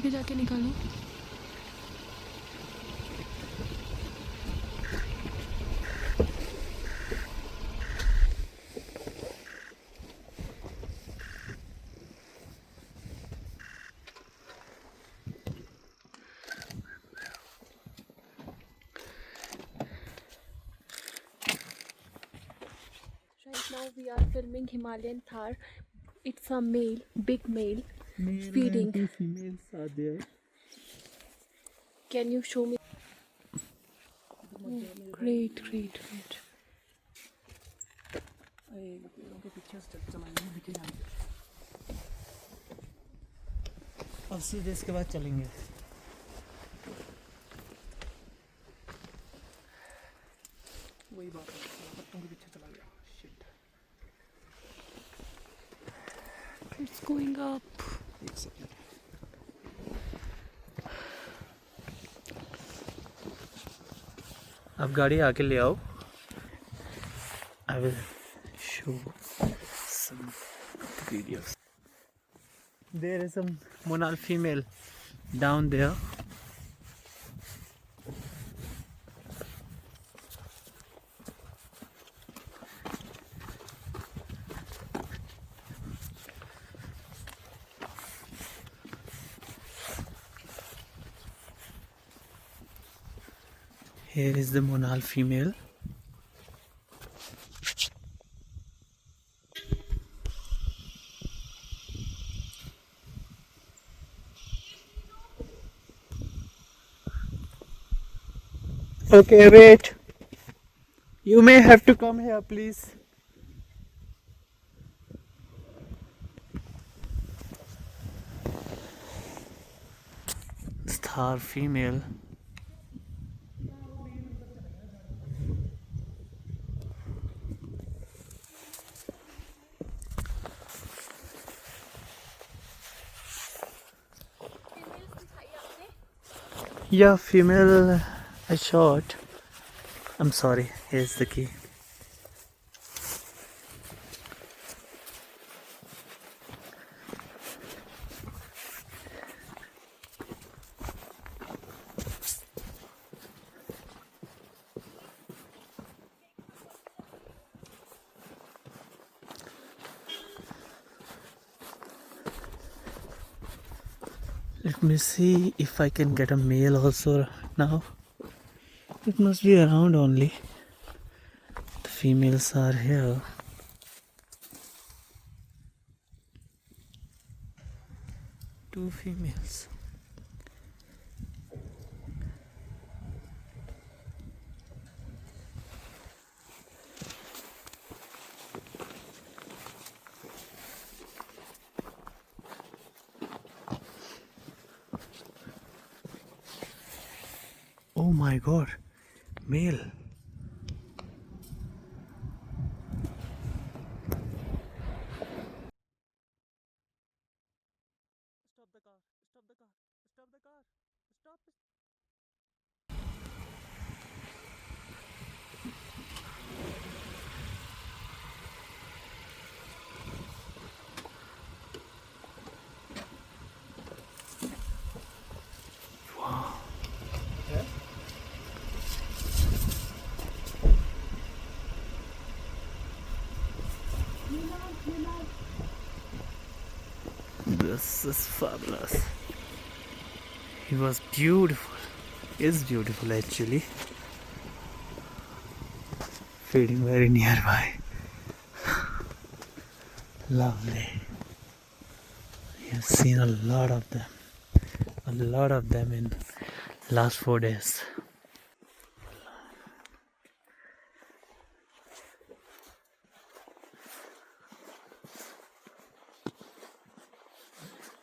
आगे जाके निकालो। Right now we are filming Himalayan Tahr. It's a male, big male, feeding. And two females are there. Can you show me? Oh, great, great, great. अब सीधे इसके बाद चलेंगे। वही बात है, पत्तों के पीछे चला गया। Shit. It's going up. एक सेकंड। अब गाड़ी आके ले आओ। I will show some videos. There is some Monal female down there. Here is the Monal female. Okay, wait. You may have to come here, please. Star female. Yeah, female I shot. I'm sorry, here's the key. Let me see if I can get a male also now. It must be around only. The females are here. Two females. Oh my god, male. Stop the car, stop the car, stop the car, stop it. Wow. Yeah? This is fabulous. He was beautiful. Is beautiful actually. Feeding very nearby. Lovely. I've seen a lot of them. A lot of them in last 4 days.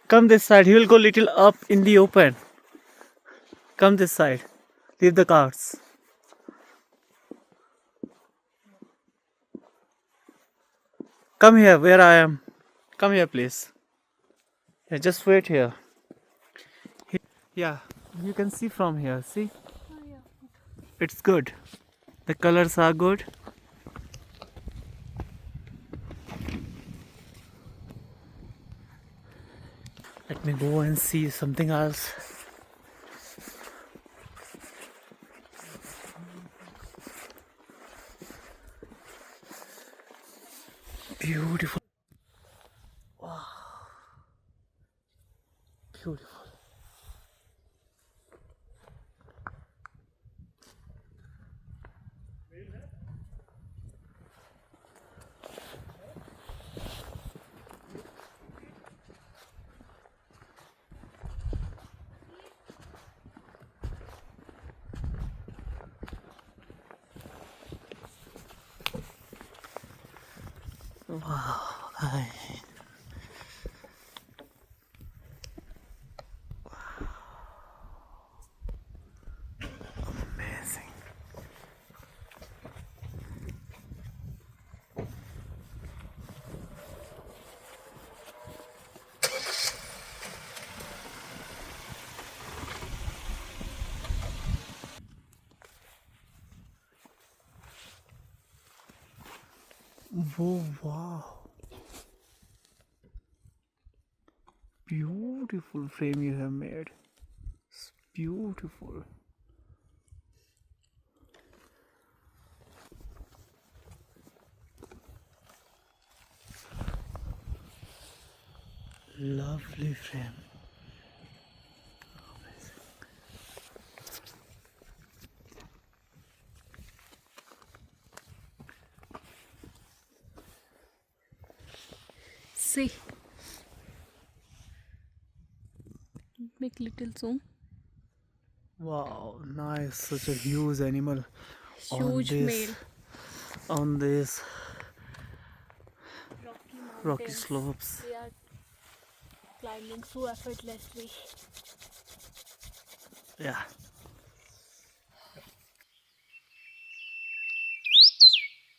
Come this side, he will go little up in the open. Come this side. Leave the cars. Come here where I am. Come here please. Yeah, just wait here. Yeah, you can see from here, see? Oh, yeah. It's good. The colors are good. Let me go and see something else. Beautiful. Wow. Beautiful. Wow. Amazing. Whoa, wow. Beautiful frame you have made. It's beautiful. Lovely frame. See. Make little zoom. Wow, nice. Such a huge animal Huge male. on this rocky Mountains. slopes. They are climbing so effortlessly. Yeah.